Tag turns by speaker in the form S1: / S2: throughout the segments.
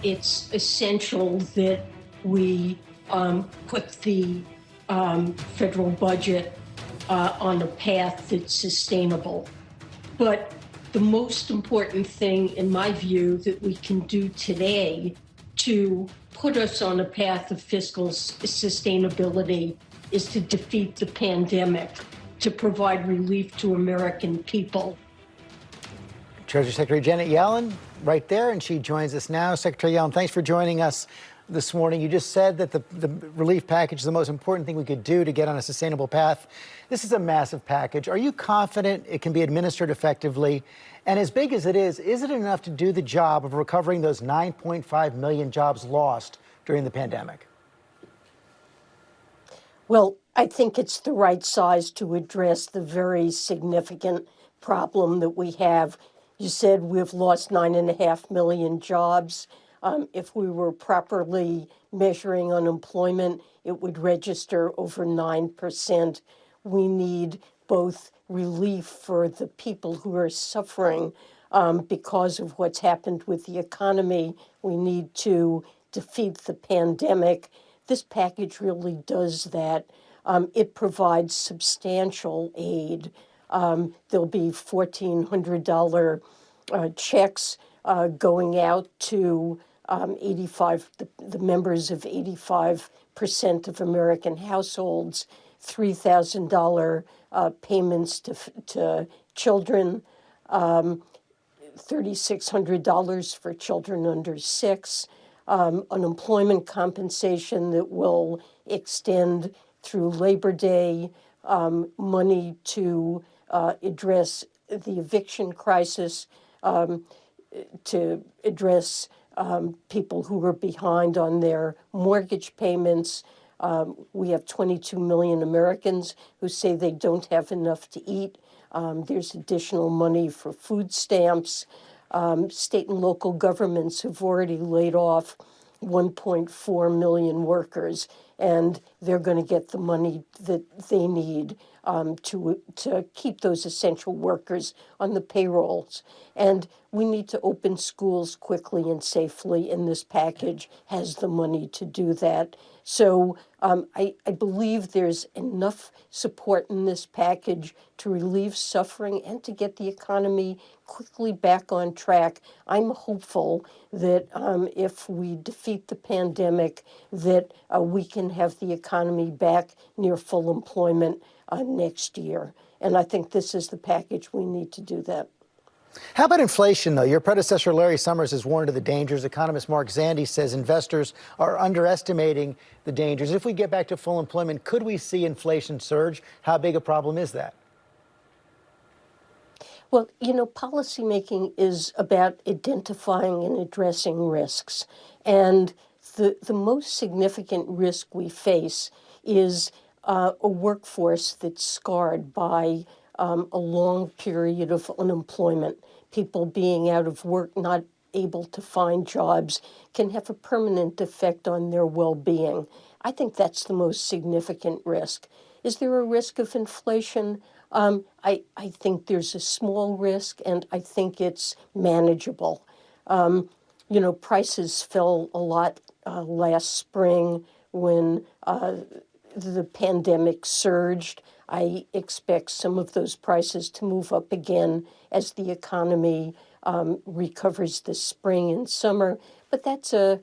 S1: it's essential that we put the federal budget on a path that's sustainable. But the most important thing, in my view, that we can do today to put us on a path of fiscal sustainability is to defeat the pandemic, to provide relief to American people.
S2: Treasury Secretary Janet Yellen right there, and she joins us now. Secretary Yellen, thanks for joining us this morning. You just said that the relief package is the most important thing we could do to get on a sustainable path. This is a massive package. Are you confident it can be administered effectively? And as big as it is it enough to do the job of recovering those 9.5 million jobs lost during the pandemic?
S3: Well, I think it's the right size to address the very significant problem that we have. You said we've lost 9.5 million jobs. If we were properly measuring unemployment, it would register over 9%. We need both relief for the people who are suffering because of what's happened with the economy. We need to defeat the pandemic. This package really does that. It provides substantial aid. There'll be $1,400 checks going out to the members of 85% of American households, $3,000 payments to children, $3,600 for children under 6, unemployment compensation that will extend through Labor Day, money to address the eviction crisis, to address people who are behind on their mortgage payments. We have 22 million Americans who say they don't have enough to eat. There's additional money for food stamps. State and local governments have already laid off 1.4 million workers, and they're going to get the money that they need to keep those essential workers on the payrolls. And we need to open schools quickly and safely, and this package has the money to do that. So I believe there's enough support in this package to relieve suffering and to get the economy quickly back on track. I'm hopeful that if we defeat the pandemic, that we can have the economy back near full employment next year. And I think this is the package we need to do that.
S2: How about inflation, though? Your predecessor, Larry Summers, has warned of the dangers. Economist Mark Zandi says investors are underestimating the dangers. If we get back to full employment, could we see inflation surge? How big a problem is that?
S3: Well, policymaking is about identifying and addressing risks. And the most significant risk we face is a workforce that's scarred by a long period of unemployment. People being out of work, not able to find jobs, can have a permanent effect on their well-being. I think that's the most significant risk. Is there a risk of inflation? I think there's a small risk, and I think it's manageable. Prices fell a lot last spring when the pandemic surged. I expect some of those prices to move up again as the economy recovers this spring and summer. But that's a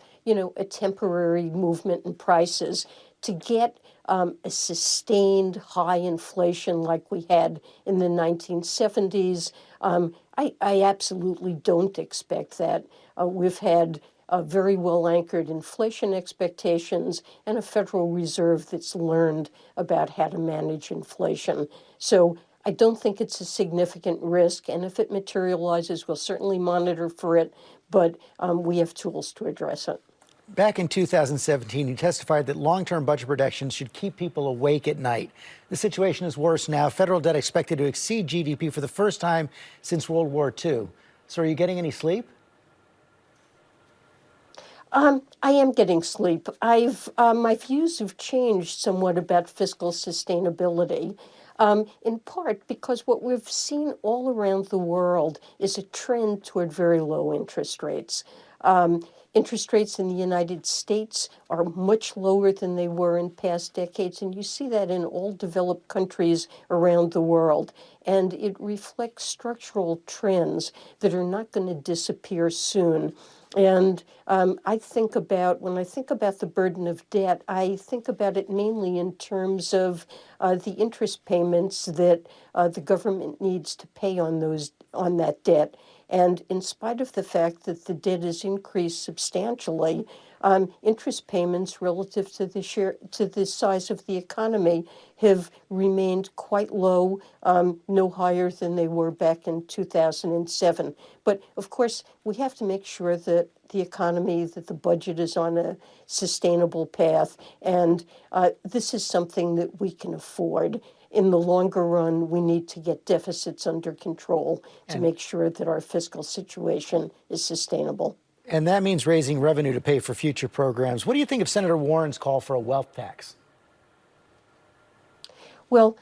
S3: temporary movement in prices. To get a sustained high inflation like we had in the 1970s, I absolutely don't expect that. We've had very well-anchored inflation expectations and a Federal Reserve that's learned about how to manage inflation. So I don't think it's a significant risk, and if it materializes, we'll certainly monitor for it, but we have tools to address it.
S2: Back in 2017, you testified that long-term budget projections should keep people awake at night. The situation is worse now. Federal debt expected to exceed GDP for the first time since World War II. So are you getting any sleep?
S3: I am getting sleep. My views have changed somewhat about fiscal sustainability, in part because what we've seen all around the world is a trend toward very low interest rates. Interest rates in the United States are much lower than they were in past decades, and you see that in all developed countries around the world. And it reflects structural trends that are not going to disappear soon. And when I think about the burden of debt, I think about it mainly in terms of the interest payments that the government needs to pay on that debt. And in spite of the fact that the debt has increased substantially, interest payments relative to the size of the economy have remained quite low, no higher than they were back in 2007. But of course, we have to make sure that the budget is on a sustainable path, and this is something that we can afford. In the longer run, we need to get deficits under control to make sure that our fiscal situation is sustainable.
S2: And that means raising revenue to pay for future programs. What do you think of Senator Warren's call for a wealth tax?
S3: Well,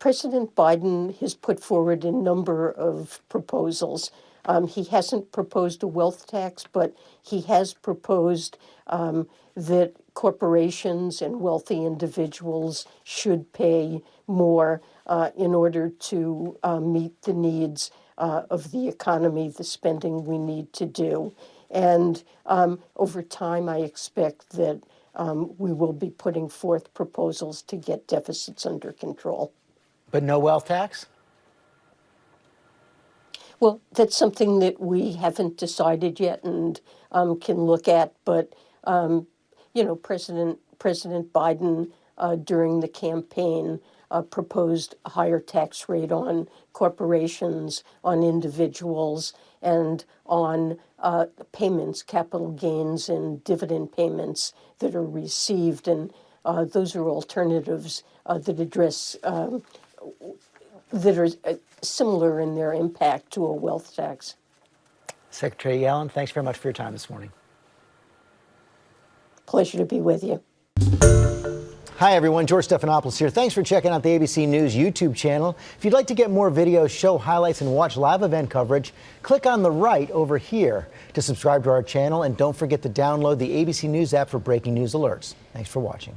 S3: President Biden has put forward a number of proposals. He hasn't proposed a wealth tax, but he has proposed that corporations and wealthy individuals should pay more in order to meet the needs of the economy, the spending we need to do. And over time, I expect that we will be putting forth proposals to get deficits under control.
S2: But no wealth tax?
S3: Well, that's something that we haven't decided yet and can look at. But, President Biden during the campaign proposed a higher tax rate on corporations, on individuals, and on payments, capital gains and dividend payments that are received. And those are alternatives that address, that are similar in their impact to a wealth tax.
S2: Secretary Yellen, thanks very much for your time this morning.
S3: Pleasure to be with you.
S2: Hi, everyone. George Stephanopoulos here. Thanks for checking out the ABC News YouTube channel. If you'd like to get more videos, show highlights, and watch live event coverage, click on the right over here to subscribe to our channel. And don't forget to download the ABC News app for breaking news alerts. Thanks for watching.